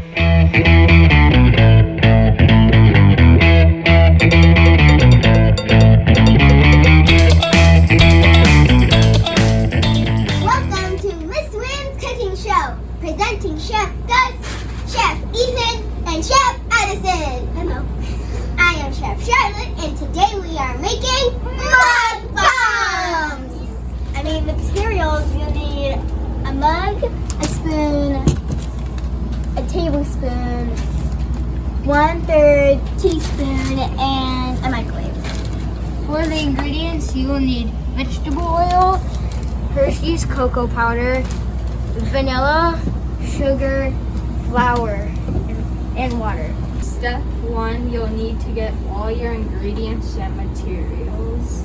Welcome to Miss Nguyen's cooking show, presenting Chef Gus, Chef Ethan, and Chef Addison. Hello. I am Chef Charlotte, and today we are making mug bombs. I mean, materials, you'll need a mug, a spoon, a tablespoon, 1/3 teaspoon, and a microwave. For the ingredients, you will need vegetable oil, Hershey's cocoa powder, vanilla, sugar, flour, and water. Step 1, you'll need to get all your ingredients and materials.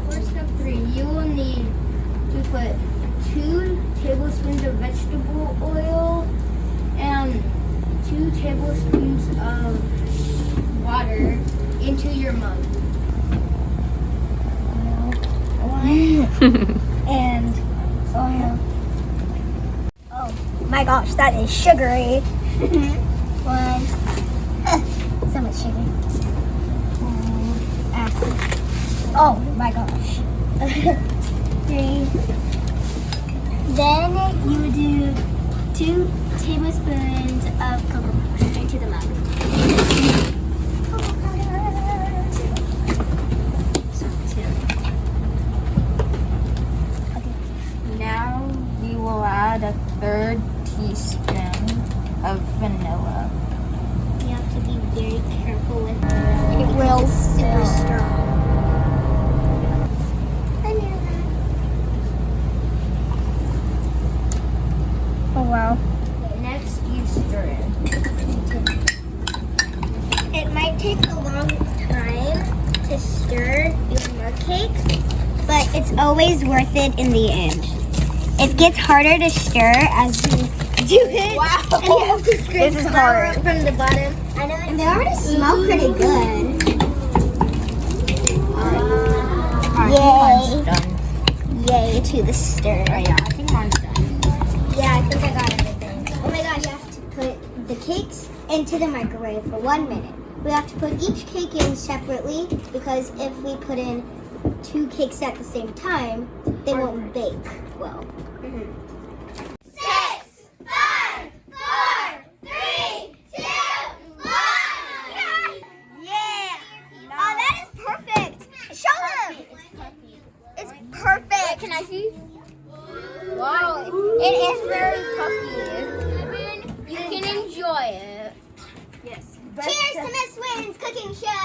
For step 3, you will need to put 2 tablespoons of vegetable oil and 2 tablespoons of water into your mug. And oil. Oh my gosh, that is sugary. So much sugar. Oh my gosh. 3. Then you do 2 tablespoons of cocoa powder into the mug. Cocoa powder. Now we will add a 1/3 teaspoon of vanilla. You have to be very careful with it. It will super strong. Oh wow. Next, you stir it. It might take a long time to stir your mug cake, but it's always worth it in the end. It gets harder to stir as you do it. Wow. And you have to scrape This is flour hard. up from the bottom. I know. And they already smell pretty good. Yay. Done. Yay to the stir. Oh yeah, I think mine's done. Yeah, I think I got everything. Oh my gosh, you have to put the cakes into the microwave for 1 minute. We have to put each cake in separately because if we put in 2 cakes at the same time, they won't bake well. 6, 5, 4, 3, 2, 1. Yeah! Oh, that is perfect. Show them. It's perfect. Can I see? Wow, it is very puffy. You can enjoy it. Yes. Cheers to Miss Nguyen's cooking show.